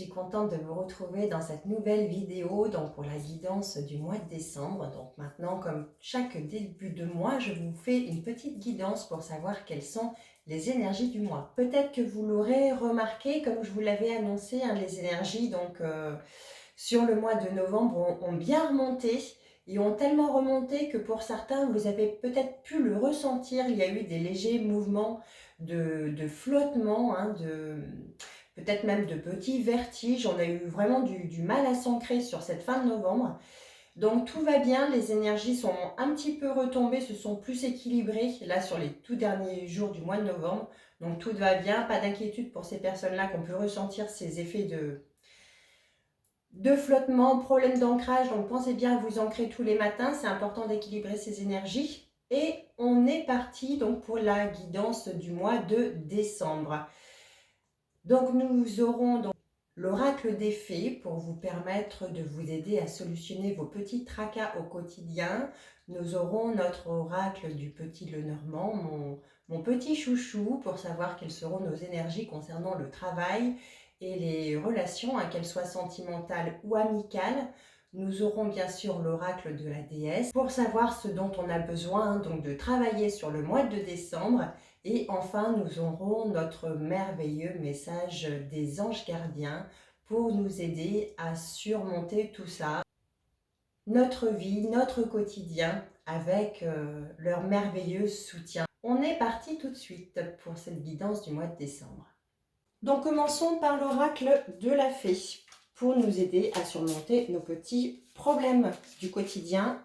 suis contente de vous retrouver dans cette nouvelle vidéo donc pour la guidance du mois de décembre. Donc maintenant, comme chaque début de mois, je vous fais une petite guidance pour savoir quelles sont les énergies du mois. Peut-être que vous l'aurez remarqué, comme je vous l'avais annoncé, hein, les énergies sur le mois de novembre ont bien remonté. Ils ont tellement remonté que pour certains, vous avez peut-être pu le ressentir. Il y a eu des légers mouvements de flottement, hein, peut-être même de petits vertiges. On a eu vraiment du mal à s'ancrer sur cette fin de novembre. Donc tout va bien, les énergies sont un petit peu retombées, se sont plus équilibrées là sur les tout derniers jours du mois de novembre. Donc tout va bien, pas d'inquiétude pour ces personnes-là qu'on peut ressentir ces effets de flottement, problème d'ancrage. Donc pensez bien à vous ancrer tous les matins, c'est important d'équilibrer ces énergies. Et on est parti donc pour la guidance du mois de décembre. Donc nous aurons donc l'oracle des fées pour vous permettre de vous aider à solutionner vos petits tracas au quotidien. Nous aurons notre oracle du petit Lenormand, mon petit chouchou, pour savoir quelles seront nos énergies concernant le travail et les relations, hein, qu'elles soient sentimentales ou amicales. Nous aurons bien sûr l'oracle de la déesse pour savoir ce dont on a besoin, donc de travailler sur le mois de décembre. Et enfin, nous aurons notre merveilleux message des anges gardiens pour nous aider à surmonter tout ça, notre vie, notre quotidien, avec leur merveilleux soutien. On est parti tout de suite pour cette guidance du mois de décembre. Donc commençons par l'oracle de la fée pour nous aider à surmonter nos petits problèmes du quotidien.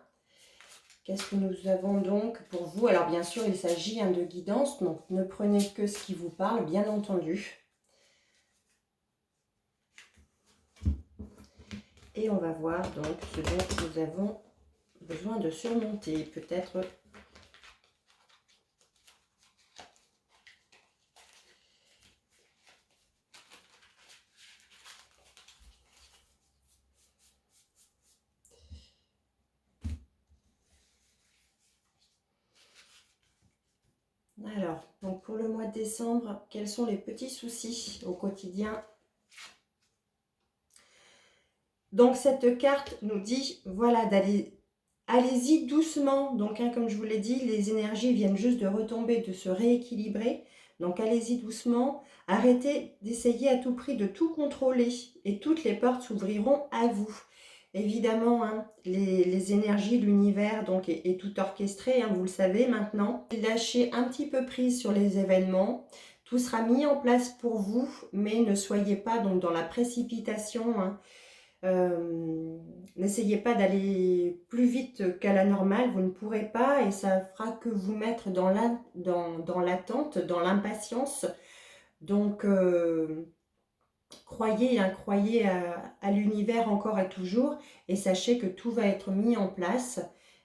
Qu'est-ce que nous avons donc pour vous? Alors bien sûr, il s'agit de guidance, donc ne prenez que ce qui vous parle, bien entendu. Et on va voir donc ce dont nous avons besoin de surmonter, peut-être. Alors, donc pour le mois de décembre, quels sont les petits soucis au quotidien? Donc cette carte nous dit, voilà, allez-y doucement. Donc comme je vous l'ai dit, les énergies viennent juste de retomber, de se rééquilibrer. Donc allez-y doucement. Arrêtez d'essayer à tout prix de tout contrôler et toutes les portes s'ouvriront à vous. Évidemment, hein, les énergies, l'univers donc est tout orchestré, hein, vous le savez maintenant. Lâchez un petit peu prise sur les événements. Tout sera mis en place pour vous, mais ne soyez pas donc dans la précipitation, hein. N'essayez pas d'aller plus vite qu'à la normale, vous ne pourrez pas et ça fera que vous mettre dans l'attente, dans l'impatience. Donc croyez à l'univers encore et toujours et sachez que tout va être mis en place,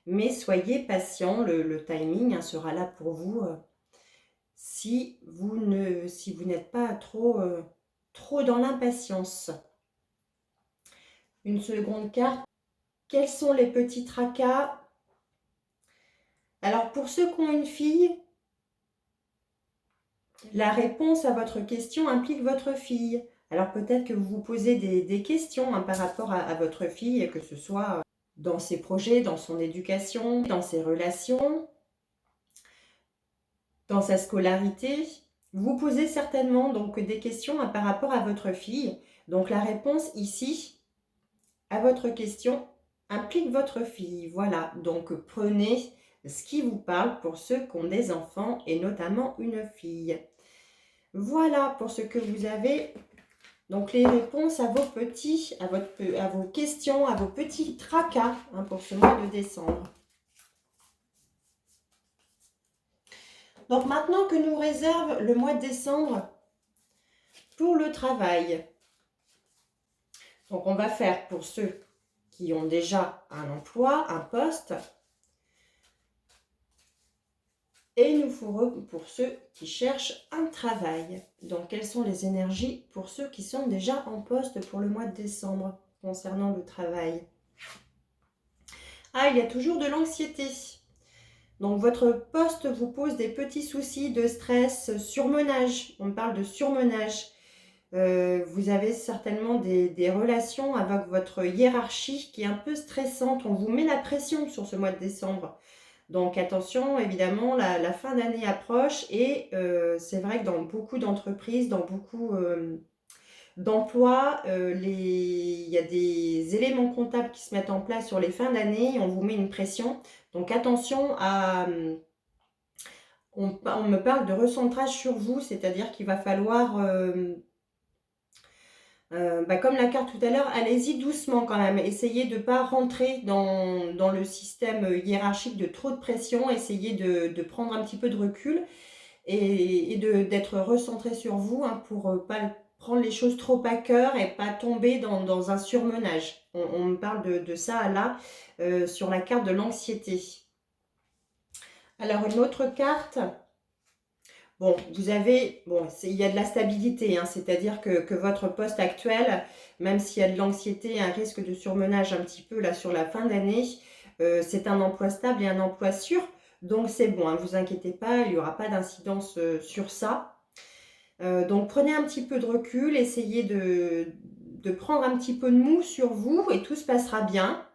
mais soyez patient, le timing, hein, sera là pour vous si vous n'êtes pas trop dans l'impatience. Une seconde carte. Quels sont les petits tracas? Alors, pour ceux qui ont une fille, la réponse à votre question implique votre fille. Alors, peut-être que vous vous posez des questions, hein, par rapport à votre fille, que ce soit dans ses projets, dans son éducation, dans ses relations, dans sa scolarité. Vous posez certainement donc des questions, hein, par rapport à votre fille. Donc, la réponse ici à votre question implique votre fille. Voilà, donc prenez ce qui vous parle pour ceux qui ont des enfants et notamment une fille. Voilà pour ce que vous avez. Donc les réponses à vos à vos questions, à vos petits tracas, hein, pour ce mois de décembre. Donc maintenant que nous réserve le mois de décembre pour le travail. Donc on va faire pour ceux qui ont déjà un emploi, un poste. Et il nous faut pour ceux qui cherchent un travail. Donc, quelles sont les énergies pour ceux qui sont déjà en poste pour le mois de décembre concernant le travail? Ah, il y a toujours de l'anxiété. Donc, votre poste vous pose des petits soucis de stress, surmenage. On parle de surmenage. Vous avez certainement des relations avec votre hiérarchie qui est un peu stressante. On vous met la pression sur ce mois de décembre. Donc attention, évidemment, la fin d'année approche et c'est vrai que dans beaucoup d'entreprises, dans beaucoup d'emplois, il y a des éléments comptables qui se mettent en place sur les fins d'année et on vous met une pression. Donc attention à... on me parle de recentrage sur vous, c'est-à-dire qu'il va falloir... comme la carte tout à l'heure, allez-y doucement quand même. Essayez de ne pas rentrer dans le système hiérarchique de trop de pression. Essayez de prendre un petit peu de recul et d'être recentré sur vous hein, pour ne pas prendre les choses trop à cœur et pas tomber dans un surmenage. On me parle de ça là sur la carte de l'anxiété. Alors une autre carte... Bon, vous avez, bon, il y a de la stabilité, hein, c'est-à-dire que votre poste actuel, même s'il y a de l'anxiété, un risque de surmenage un petit peu là sur la fin d'année, c'est un emploi stable et un emploi sûr. Donc c'est bon, ne vous inquiétez pas, il n'y aura pas d'incidence sur ça. Donc prenez un petit peu de recul, essayez de prendre un petit peu de mou sur vous et tout se passera bien.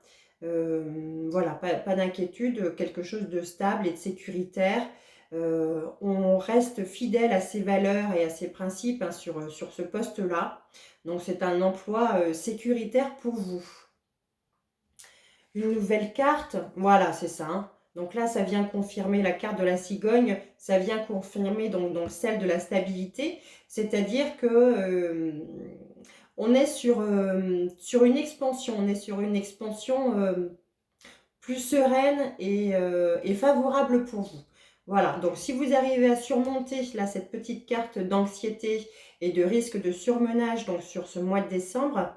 Voilà, pas d'inquiétude, quelque chose de stable et de sécuritaire. On reste fidèle à ses valeurs et à ses principes hein, sur ce poste-là. Donc c'est un emploi sécuritaire pour vous. Une nouvelle carte, voilà, c'est ça. Hein. Donc là, ça vient confirmer la carte de la cigogne, ça vient confirmer donc celle de la stabilité. C'est-à-dire que on est sur une expansion, on est sur une expansion plus sereine et favorable pour vous. Voilà, donc si vous arrivez à surmonter là cette petite carte d'anxiété et de risque de surmenage donc sur ce mois de décembre,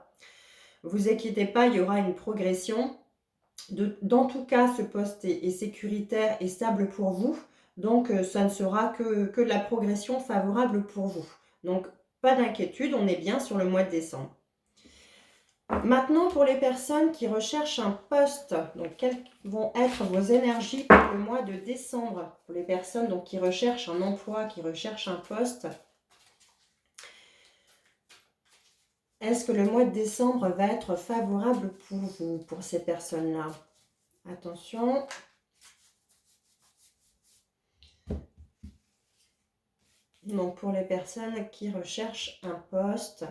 vous inquiétez pas, il y aura une progression. Dans tout cas, ce poste est sécuritaire et stable pour vous, donc ça ne sera que de la progression favorable pour vous. Donc pas d'inquiétude, on est bien sur le mois de décembre. Maintenant, pour les personnes qui recherchent un poste, donc quelles vont être vos énergies pour le mois de décembre? Pour les personnes donc, qui recherchent un emploi, qui recherchent un poste, est-ce que le mois de décembre va être favorable pour vous, pour ces personnes-là? Attention. Donc, pour les personnes qui recherchent un poste...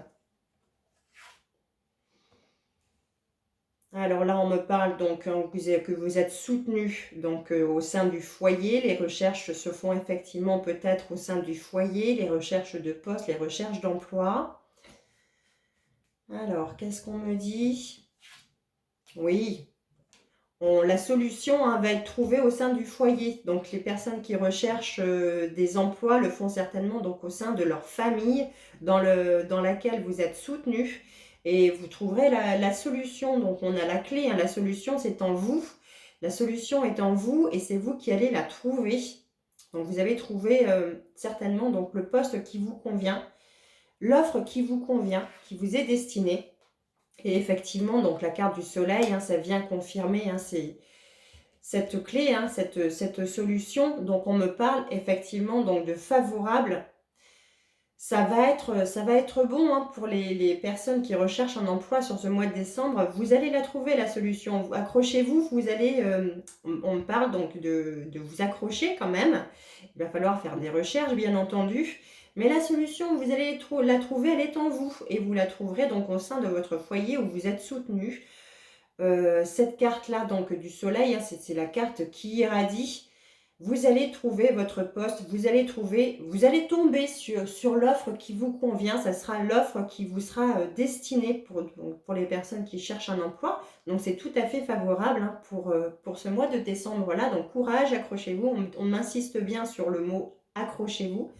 Alors là, on me parle donc que vous êtes soutenu donc, au sein du foyer. Les recherches se font effectivement peut-être au sein du foyer, les recherches de poste, les recherches d'emploi. Alors, qu'est-ce qu'on me dit? Oui, la solution hein, va être trouvée au sein du foyer. Donc, les personnes qui recherchent des emplois le font certainement donc, au sein de leur famille dans laquelle vous êtes soutenu. Et vous trouverez la solution. Donc, on a la clé. Hein. La solution, c'est en vous. La solution est en vous et c'est vous qui allez la trouver. Donc, vous avez trouvé certainement donc, le poste qui vous convient, l'offre qui vous convient, qui vous est destinée. Et effectivement, donc la carte du soleil, hein, ça vient confirmer hein, cette clé, hein, cette solution. Donc, on me parle effectivement donc, de favorable. Ça va être bon hein, pour les personnes qui recherchent un emploi sur ce mois de décembre. Vous allez la trouver, la solution. Accrochez-vous, vous allez... on me parle donc de vous accrocher quand même. Il va falloir faire des recherches, bien entendu. Mais la solution, vous allez la trouver, elle est en vous. Et vous la trouverez donc au sein de votre foyer où vous êtes soutenu. Cette carte-là, donc du soleil, hein, c'est la carte qui irradie. Vous allez trouver votre poste, vous allez tomber sur l'offre qui vous convient. Ça sera l'offre qui vous sera destinée pour les personnes qui cherchent un emploi. Donc, c'est tout à fait favorable hein, pour ce mois de décembre. Voilà, donc courage, accrochez-vous. On insiste bien sur le mot accrochez-vous.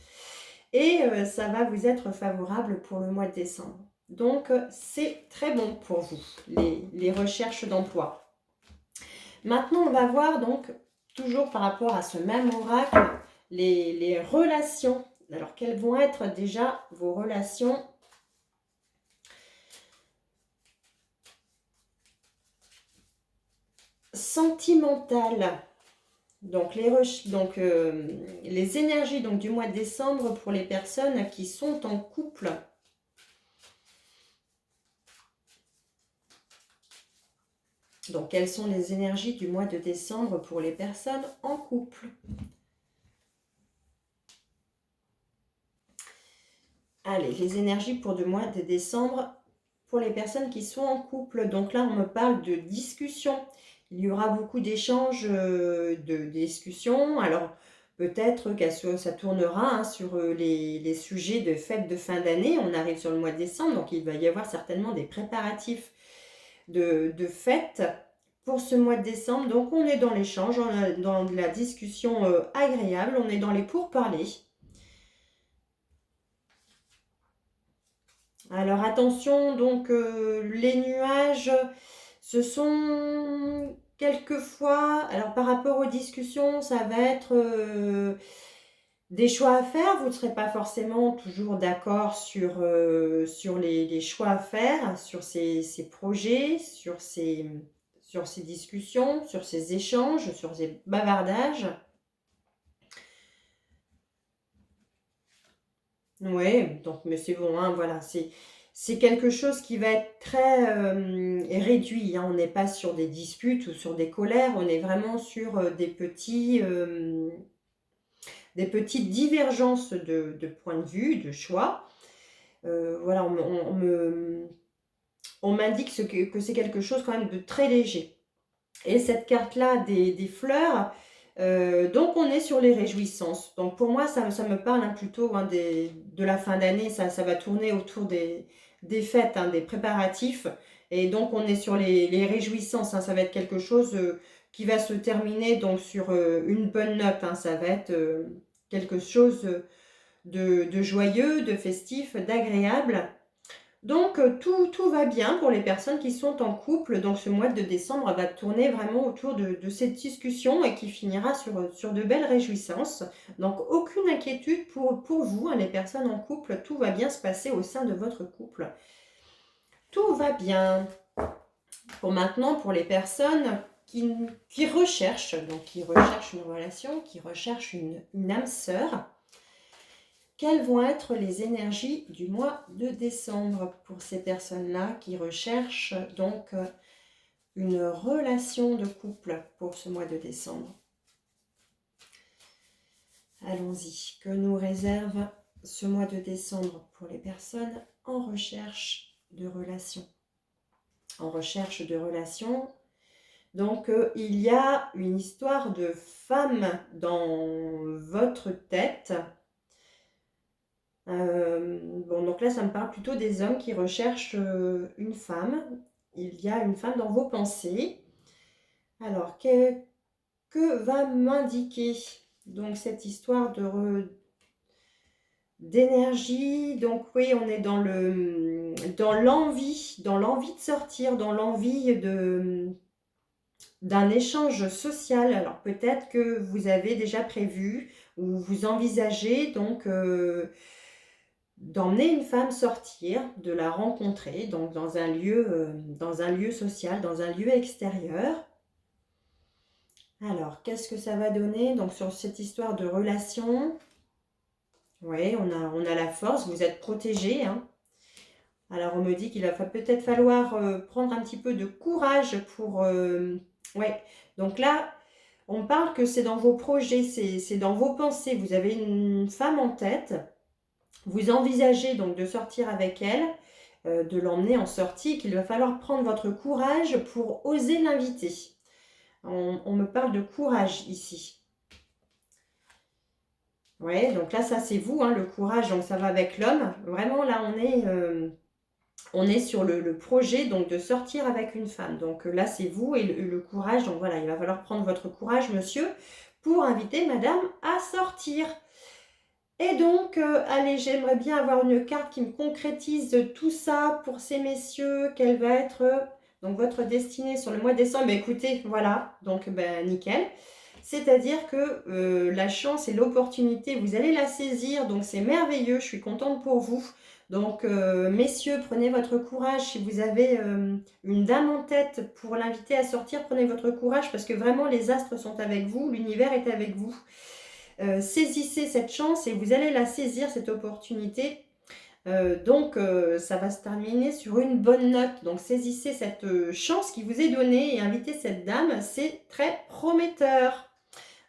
Et ça va vous être favorable pour le mois de décembre. Donc, c'est très bon pour vous, les recherches d'emploi. Maintenant, on va voir donc... toujours par rapport à ce même oracle, les relations. Alors, quelles vont être déjà vos relations sentimentales? Donc, les énergies donc, du mois de décembre pour les personnes qui sont en couple. Donc, quelles sont les énergies du mois de décembre pour les personnes en couple? Allez, les énergies pour le mois de décembre pour les personnes qui sont en couple. Donc là, on me parle de discussion. Il y aura beaucoup d'échanges, de discussions. Alors, peut-être que ça tournera sur les sujets de fêtes de fin d'année. On arrive sur le mois de décembre, donc il va y avoir certainement des préparatifs de fêtes pour ce mois de décembre. Donc, on est dans l'échange, on est dans la discussion agréable, on est dans les pourparlers. Alors attention, donc les nuages, ce sont quelquefois, alors par rapport aux discussions, ça va être des choix à faire. Vous ne serez pas forcément toujours d'accord sur les choix à faire, sur ces projets, sur ces discussions, sur ces échanges, sur ces bavardages. Oui, donc, mais c'est bon, hein, voilà, c'est quelque chose qui va être très réduit, hein. On n'est pas sur des disputes ou sur des colères, on est vraiment sur des petites divergences de points de vue, de choix. Voilà, on m'indique que c'est quelque chose quand même de très léger. Et cette carte-là des fleurs, donc on est sur les réjouissances. Donc pour moi, ça me parle plutôt de la fin d'année, ça va tourner autour des fêtes, hein, des préparatifs. Et donc on est sur les réjouissances, hein. Ça va être quelque chose qui va se terminer donc sur une bonne note, hein. Ça va être quelque chose de joyeux, de festif, d'agréable. Donc, tout va bien pour les personnes qui sont en couple. Donc, ce mois de décembre va tourner vraiment autour de cette discussion et qui finira sur de belles réjouissances. Donc, aucune inquiétude pour vous, hein, les personnes en couple. Tout va bien se passer au sein de votre couple. Tout va bien. Pour maintenant, pour les personnes qui recherchent, donc qui recherchent une relation, qui recherchent une âme sœur, quelles vont être les énergies du mois de décembre pour ces personnes-là qui recherchent donc une relation de couple pour ce mois de décembre? Allons-y. Que nous réserve ce mois de décembre pour les personnes en recherche de relation? En recherche de relation. Donc, il y a une histoire de femme dans votre tête. Bon, donc là, ça me parle plutôt des hommes qui recherchent une femme. Il y a une femme dans vos pensées. Alors, que va m'indiquer donc cette histoire d'énergie? Donc oui, on est dans l'envie de sortir, dans l'envie d'un échange social. Alors peut-être que vous avez déjà prévu ou vous envisagez donc d'emmener une femme sortir, de la rencontrer, donc dans un lieu social, dans un lieu extérieur. Alors, qu'est-ce que ça va donner? Donc, sur cette histoire de relation, oui, on a la force, vous êtes protégé, hein. Alors, on me dit qu'il va peut-être falloir prendre un petit peu de courage pour... ouais, donc là, on parle que c'est dans vos projets, c'est dans vos pensées. Vous avez une femme en tête. Vous envisagez donc de sortir avec elle, de l'emmener en sortie, qu'il va falloir prendre votre courage pour oser l'inviter. On me parle de courage ici. Ouais, donc là, ça c'est vous, hein, le courage, donc ça va avec l'homme. Vraiment, là, on est sur le projet donc de sortir avec une femme. Donc là, c'est vous et le courage. Donc voilà, il va falloir prendre votre courage, monsieur, pour inviter madame à sortir. Et donc, allez, j'aimerais bien avoir une carte qui me concrétise tout ça pour ces messieurs. Quelle va être donc votre destinée sur le mois de décembre? Écoutez, voilà, donc ben, nickel. C'est-à-dire que la chance et l'opportunité, vous allez la saisir, donc c'est merveilleux, je suis contente pour vous. Donc, messieurs, prenez votre courage. Si vous avez une dame en tête pour l'inviter à sortir, prenez votre courage parce que vraiment, les astres sont avec vous, l'univers est avec vous. Saisissez cette chance et vous allez la saisir, cette opportunité. Ça va se terminer sur une bonne note. Donc, saisissez cette chance qui vous est donnée et invitez cette dame. C'est très prometteur.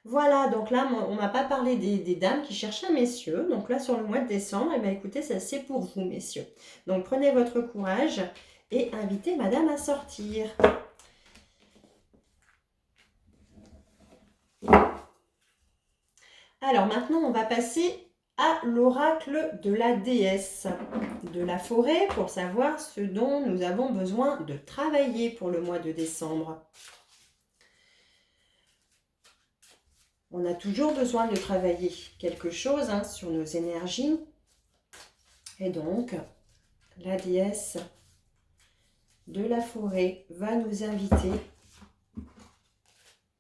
Voilà, donc là, on m'a pas parlé des dames qui cherchent un messieurs. Donc là, sur le mois de décembre, eh bien, écoutez, ça c'est pour vous, messieurs. Donc, prenez votre courage et invitez madame à sortir. Alors, maintenant, on va passer à l'oracle de la déesse de la forêt pour savoir ce dont nous avons besoin de travailler pour le mois de décembre. On a toujours besoin de travailler quelque chose sur nos énergies. Et donc, la déesse de la forêt va nous inviter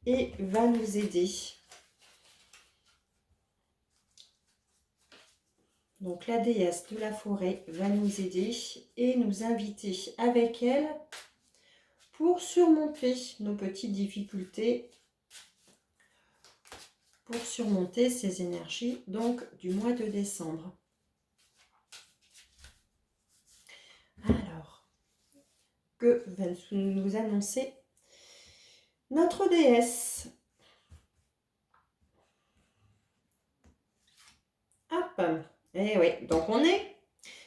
et va nous aider. Donc, la déesse de la forêt va nous aider et nous inviter avec elle pour surmonter nos petites difficultés, pour surmonter ces énergies donc du mois de décembre. Alors, que va nous annoncer notre déesse? Hop, et oui, donc on est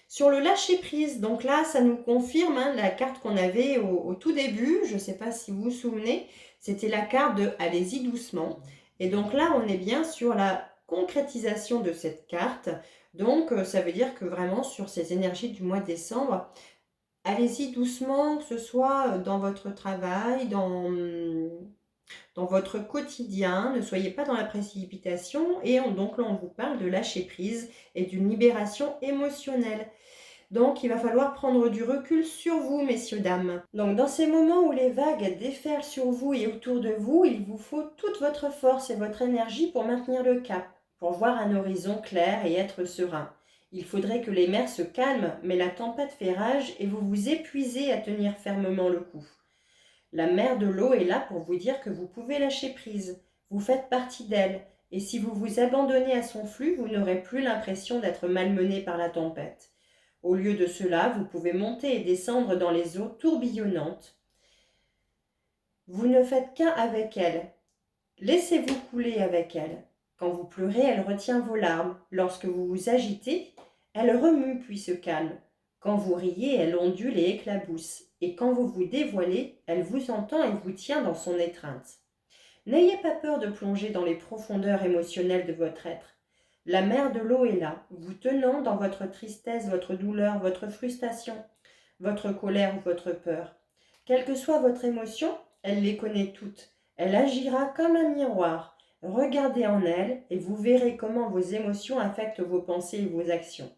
sur le lâcher prise. Donc là, ça nous confirme la carte qu'on avait au tout début. Je ne sais pas si vous vous souvenez, c'était la carte de allez-y doucement. Et donc là, on est bien sur la concrétisation de cette carte. Donc, ça veut dire que vraiment sur ces énergies du mois de décembre, allez-y doucement, que ce soit dans votre travail, dans votre quotidien. Ne soyez pas dans la précipitation. Et donc là, on vous parle de lâcher prise et d'une libération émotionnelle. Donc, il va falloir prendre du recul sur vous, messieurs, dames. Donc, dans ces moments où les vagues déferlent sur vous et autour de vous, il vous faut toute votre force et votre énergie pour maintenir le cap, pour voir un horizon clair et être serein. Il faudrait que les mers se calment, mais la tempête fait rage et vous vous épuisez à tenir fermement le coup. La mère de l'eau est là pour vous dire que vous pouvez lâcher prise. Vous faites partie d'elle, et si vous vous abandonnez à son flux, vous n'aurez plus l'impression d'être malmené par la tempête. Au lieu de cela, vous pouvez monter et descendre dans les eaux tourbillonnantes. Vous ne faites qu'un avec elle. Laissez-vous couler avec elle. Quand vous pleurez, elle retient vos larmes. Lorsque vous vous agitez, elle remue puis se calme. Quand vous riez, elle ondule et éclabousse. Et quand vous vous dévoilez, elle vous entend et vous tient dans son étreinte. N'ayez pas peur de plonger dans les profondeurs émotionnelles de votre être. La mère de l'eau est là, vous tenant dans votre tristesse, votre douleur, votre frustration, votre colère ou votre peur. Quelle que soit votre émotion, elle les connaît toutes. Elle agira comme un miroir. Regardez en elle et vous verrez comment vos émotions affectent vos pensées et vos actions.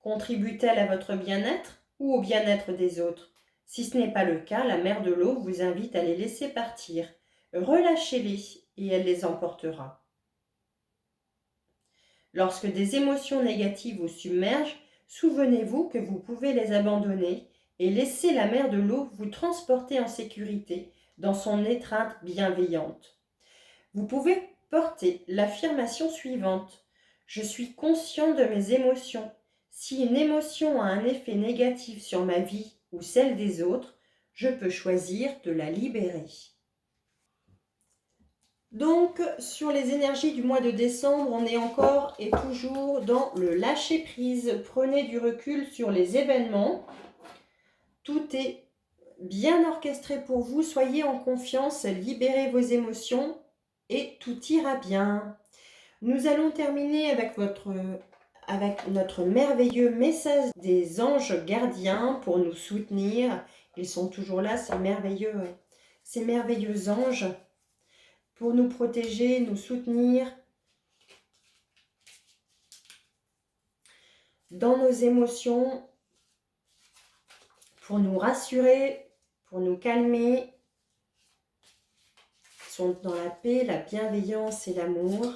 Contribue-t-elle à votre bien-être ou au bien-être des autres? Si ce n'est pas le cas, la mère de l'eau vous invite à les laisser partir. Relâchez-les et elle les emportera. Lorsque des émotions négatives vous submergent, souvenez-vous que vous pouvez les abandonner et laisser la mère de l'eau vous transporter en sécurité dans son étreinte bienveillante. Vous pouvez porter l'affirmation suivante. Je suis conscient de mes émotions. Si une émotion a un effet négatif sur ma vie ou celle des autres, je peux choisir de la libérer. Donc, sur les énergies du mois de décembre, on est encore et toujours dans le lâcher-prise. Prenez du recul sur les événements. Tout est bien orchestré pour vous. Soyez en confiance, libérez vos émotions et tout ira bien. Nous allons terminer avec notre merveilleux message des anges gardiens pour nous soutenir. Ils sont toujours là, ces merveilleux anges, pour nous protéger, nous soutenir dans nos émotions, pour nous rassurer, pour nous calmer. Ils sont dans la paix, la bienveillance et l'amour.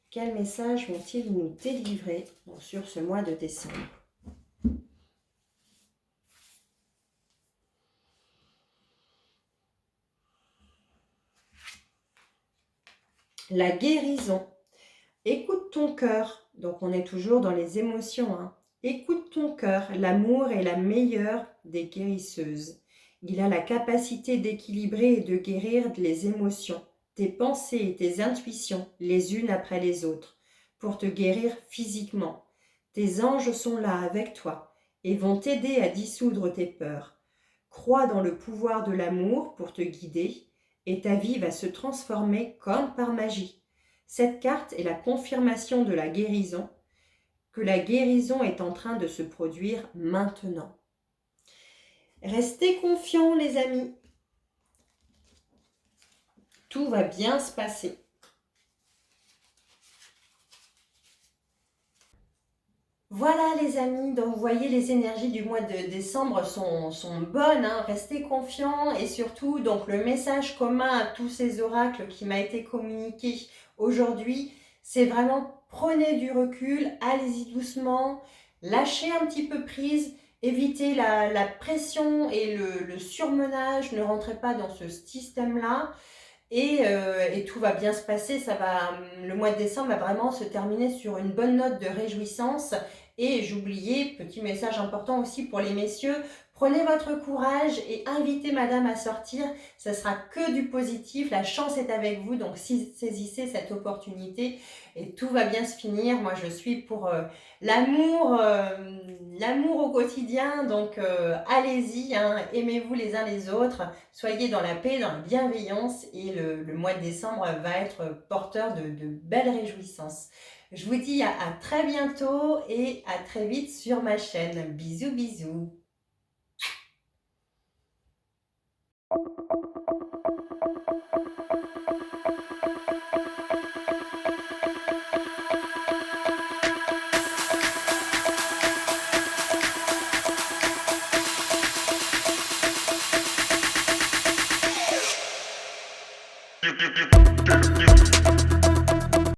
Quel message vont-ils nous délivrer sur ce mois de décembre? La guérison. Écoute ton cœur. Donc on est toujours dans les émotions, hein. Écoute ton cœur. L'amour est la meilleure des guérisseuses. Il a la capacité d'équilibrer et de guérir les émotions, tes pensées et tes intuitions, les unes après les autres, pour te guérir physiquement. Tes anges sont là avec toi et vont t'aider à dissoudre tes peurs. Crois dans le pouvoir de l'amour pour te guider et ta vie va se transformer comme par magie. Cette carte est la confirmation de la guérison, que la guérison est en train de se produire maintenant. Restez confiants les amis. Tout va bien se passer. Voilà les amis, donc vous voyez les énergies du mois de décembre sont bonnes, hein. Restez confiants et surtout donc le message commun à tous ces oracles qui m'a été communiqué aujourd'hui, c'est vraiment prenez du recul, allez-y doucement, lâchez un petit peu prise, évitez la pression et le surmenage, ne rentrez pas dans ce système-là. Et tout va bien se passer, le mois de décembre va vraiment se terminer sur une bonne note de réjouissance. Et j'oubliais, petit message important aussi pour les messieurs, prenez votre courage et invitez madame à sortir, ça sera que du positif, la chance est avec vous, donc saisissez cette opportunité et tout va bien se finir. Moi je suis pour l'amour au quotidien, donc allez-y, hein, aimez-vous les uns les autres, soyez dans la paix, dans la bienveillance et le mois de décembre va être porteur de belles réjouissances. Je vous dis à très bientôt et à très vite sur ma chaîne. Bisous bisous. You